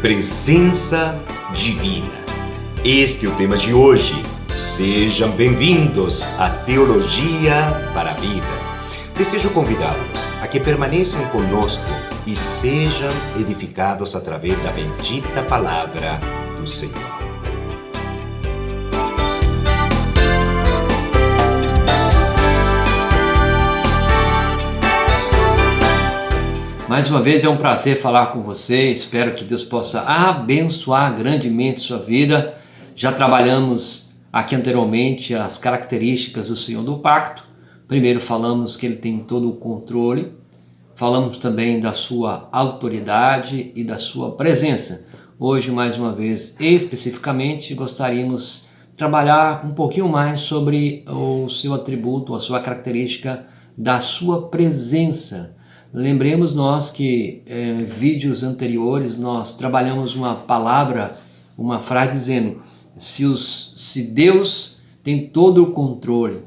Presença Divina. Este é o tema de hoje. Sejam bem-vindos à Teologia para a Vida. Desejo convidá-los a que permaneçam conosco e sejam edificados através da bendita palavra do Senhor. Mais uma vez é um prazer falar com você, espero que Deus possa abençoar grandemente sua vida. Já trabalhamos aqui anteriormente as características do Senhor do Pacto. Primeiro falamos que Ele tem todo o controle, falamos também da sua autoridade e da sua presença. Hoje, mais uma vez, especificamente, gostaríamos de trabalhar um pouquinho mais sobre o seu atributo, a sua característica da sua presença. Lembremos nós que vídeos anteriores nós trabalhamos uma palavra, uma frase dizendo se Deus tem todo o controle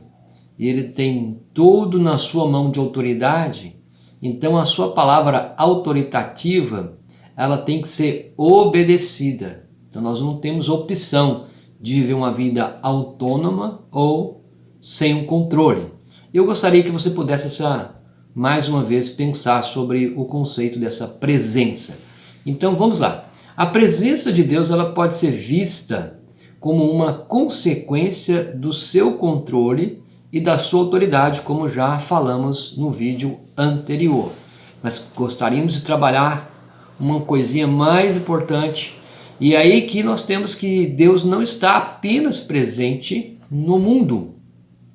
e Ele tem tudo na sua mão de autoridade, então a sua palavra autoritativa ela tem que ser obedecida. Então nós não temos opção de viver uma vida autônoma ou sem um controle. Eu gostaria que você pudesse mais uma vez pensar sobre o conceito dessa presença. Então vamos lá. A presença de Deus ela pode ser vista como uma consequência do seu controle e da sua autoridade, como já falamos no vídeo anterior. Mas gostaríamos de trabalhar uma coisinha mais importante, e aí que nós temos que Deus não está apenas presente no mundo.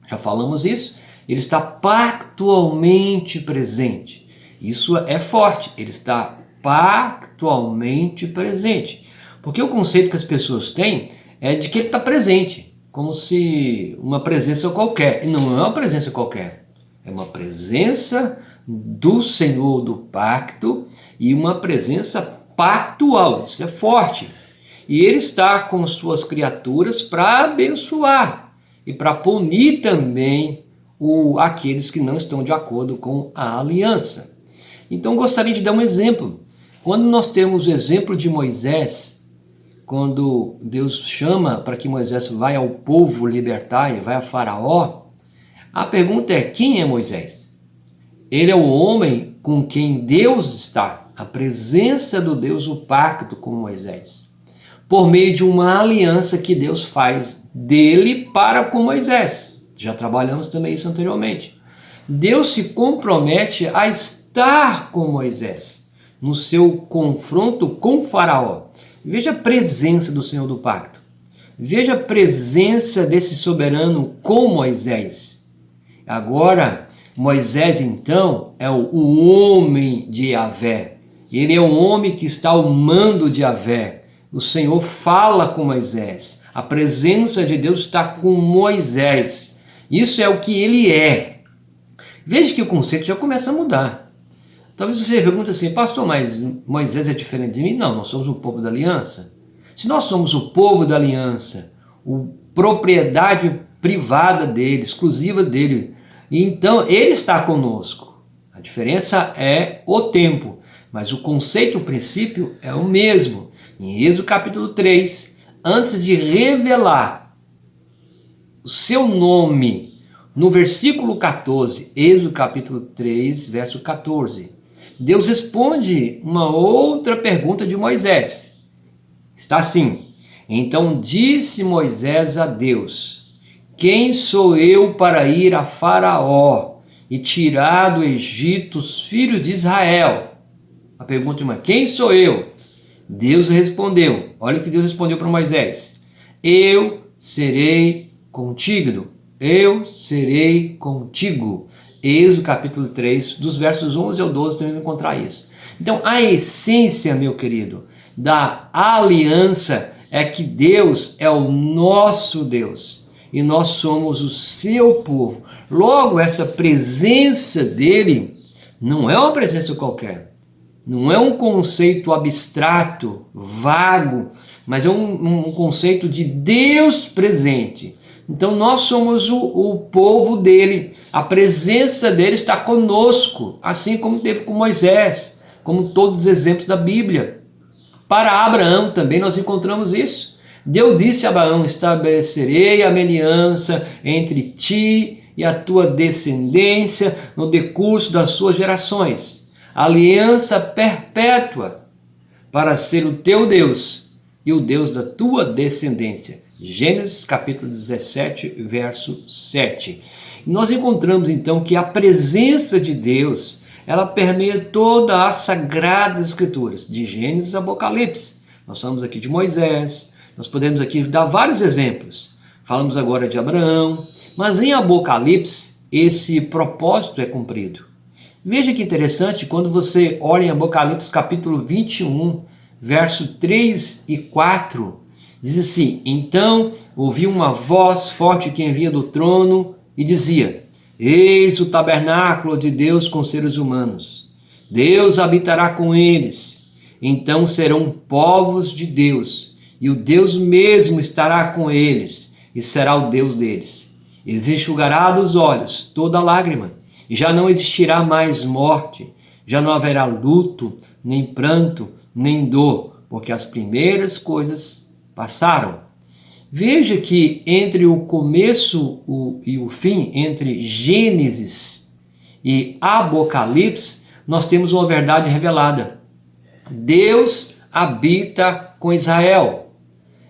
Já falamos isso. Ele está pactualmente presente. Isso é forte. Ele está pactualmente presente. Porque o conceito que as pessoas têm é de que ele está presente, como se uma presença qualquer. E não é uma presença qualquer. É uma presença do Senhor do pacto e uma presença pactual. Isso é forte. E ele está com suas criaturas para abençoar e para punir também aqueles que não estão de acordo com a aliança. Então gostaria de dar um exemplo. Quando nós temos o exemplo de Moisés, quando Deus chama para que Moisés vá ao povo libertar e vai a Faraó, a pergunta é: quem é Moisés? Ele é o homem com quem Deus está, a presença do Deus, o pacto com Moisés, por meio de uma aliança que Deus faz dele para com Moisés. Já trabalhamos também isso anteriormente. Deus se compromete a estar com Moisés no seu confronto com Faraó. Veja a presença do Senhor do Pacto. Veja a presença desse soberano com Moisés. Agora, Moisés então é o homem de Yahvé. Ele é o homem que está ao mando de Yahvé. O Senhor fala com Moisés. A presença de Deus está com Moisés. Isso é o que ele é. Veja que o conceito já começa a mudar. Talvez você pergunte assim: pastor, mas Moisés é diferente de mim? Não, nós somos o povo da aliança. Se nós somos o povo da aliança, propriedade privada dele, exclusiva dele, então ele está conosco. A diferença é o tempo, mas o conceito, o princípio é o mesmo. Em Êxodo capítulo 3, antes de revelar o seu nome, no versículo 14, Êxodo capítulo 3, verso 14, Deus responde uma outra pergunta de Moisés. Está assim: então disse Moisés a Deus: quem sou eu para ir a Faraó e tirar do Egito os filhos de Israel? A pergunta é: quem sou eu? Deus respondeu, olha o que Deus respondeu para Moisés: eu serei contigo, eu serei contigo. Êxodo capítulo 3, dos versos 11 ao 12, também vai encontrar isso. Então, a essência, meu querido, da aliança é que Deus é o nosso Deus e nós somos o seu povo. Logo, essa presença dele não é uma presença qualquer, não é um conceito abstrato, vago, mas é um conceito de Deus presente. Então nós somos o povo dele, a presença dele está conosco, assim como teve com Moisés, como todos os exemplos da Bíblia. Para Abraão também nós encontramos isso. Deus disse a Abraão: estabelecerei a aliança entre ti e a tua descendência no decurso das suas gerações, aliança perpétua, para ser o teu Deus e o Deus da tua descendência. Gênesis capítulo 17, verso 7. Nós encontramos então que a presença de Deus, ela permeia toda as Sagradas Escrituras, de Gênesis a Apocalipse. Nós falamos aqui de Moisés, nós podemos aqui dar vários exemplos. Falamos agora de Abraão, mas em Apocalipse esse propósito é cumprido. Veja que interessante, quando você olha em Apocalipse capítulo 21, verso 3 e 4, diz assim: então ouvi uma voz forte que vinha do trono e dizia: eis o tabernáculo de Deus com seres humanos. Deus habitará com eles. Então serão povos de Deus, e o Deus mesmo estará com eles, e será o Deus deles. Eles enxugará dos olhos toda lágrima, e já não existirá mais morte, já não haverá luto, nem pranto, nem dor, porque as primeiras coisas passaram. Veja que entre o começo e o fim, entre Gênesis e Apocalipse, nós temos uma verdade revelada. Deus habita com Israel.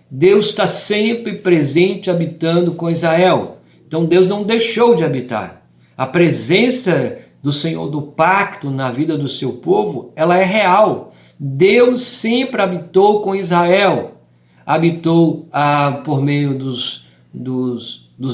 Deus está sempre presente, habitando com Israel. Então Deus não deixou de habitar. A presença do Senhor do pacto na vida do seu povo, ela é real. Deus sempre habitou com Israel. Habitou por meio dos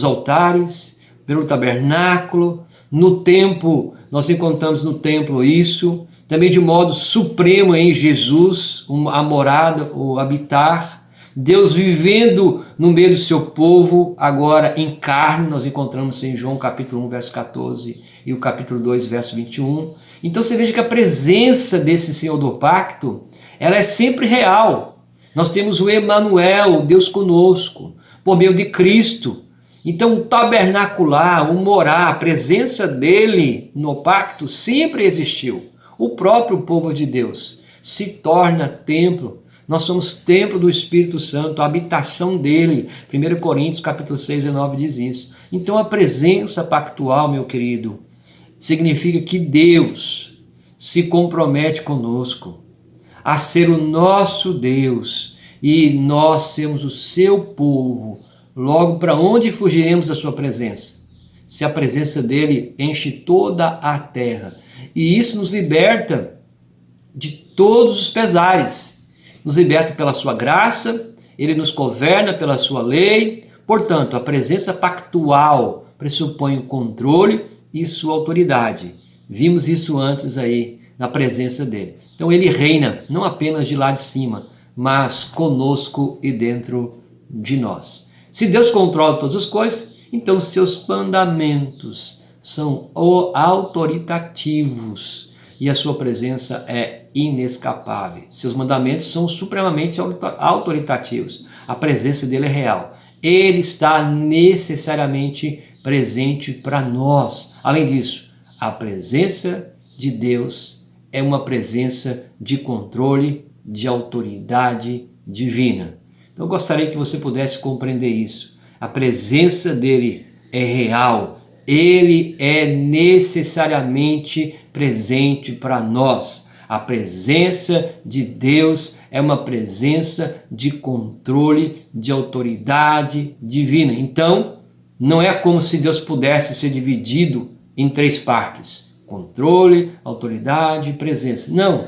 altares, pelo tabernáculo, no templo, nós encontramos no templo isso, também de modo supremo em Jesus, a morada, o habitar. Deus vivendo no meio do seu povo, agora em carne, nós encontramos em João capítulo 1, verso 14 e o capítulo 2, verso 21. Então você veja que a presença desse Senhor do pacto, ela é sempre real. Nós temos o Emanuel, Deus conosco, por meio de Cristo. Então o tabernacular, o morar, a presença dele no pacto sempre existiu. O próprio povo de Deus se torna templo. Nós somos templo do Espírito Santo, a habitação dele. 1 Coríntios capítulo 6, 19 diz isso. Então a presença pactual, meu querido, significa que Deus se compromete conosco a ser o nosso Deus e nós sermos o seu povo. Logo, para onde fugiremos da sua presença? Se a presença dele enche toda a terra. E isso nos liberta de todos os pesares. Nos liberta pela sua graça, ele nos governa pela sua lei. Portanto, a presença pactual pressupõe o controle e sua autoridade. Vimos isso antes aí na presença dele. Então ele reina não apenas de lá de cima, mas conosco e dentro de nós. Se Deus controla todas as coisas, então seus mandamentos são autoritativos e a sua presença é inescapável. Seus mandamentos são supremamente autoritativos. A presença dele é real. Ele está necessariamente presente para nós. Além disso, a presença de Deus é uma presença de controle, de autoridade divina. Então eu gostaria que você pudesse compreender isso. A presença dele é real. Ele é necessariamente presente para nós. A presença de Deus é uma presença de controle, de autoridade divina. Então, não é como se Deus pudesse ser dividido em três partes: controle, autoridade e presença. Não.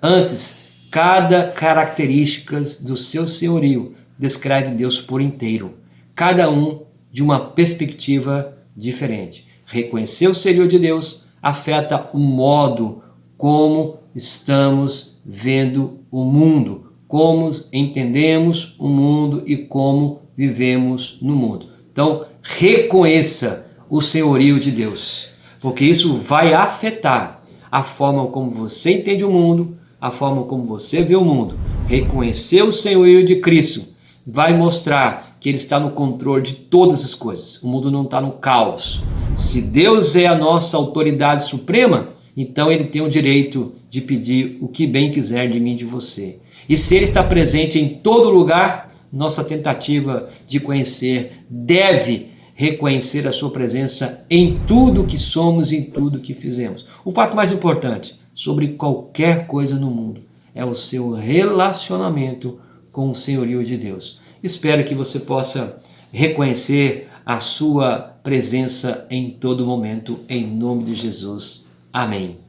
Antes, cada característica do seu senhorio descreve Deus por inteiro, cada um de uma perspectiva diferente. Reconhecer o senhorio de Deus afeta o modo como estamos vendo o mundo, como entendemos o mundo e como vivemos no mundo. Então, reconheça o senhorio de Deus, porque isso vai afetar a forma como você entende o mundo, a forma como você vê o mundo. Reconhecer o senhorio de Cristo vai mostrar que ele está no controle de todas as coisas. O mundo não está no caos. Se Deus é a nossa autoridade suprema, então ele tem o direito de pedir o que bem quiser de mim e de você. E se ele está presente em todo lugar, nossa tentativa de conhecer deve reconhecer a sua presença em tudo que somos, em tudo que fizemos. O fato mais importante sobre qualquer coisa no mundo é o seu relacionamento com o senhorio de Deus. Espero que você possa reconhecer a sua presença em todo momento, em nome de Jesus. Amém.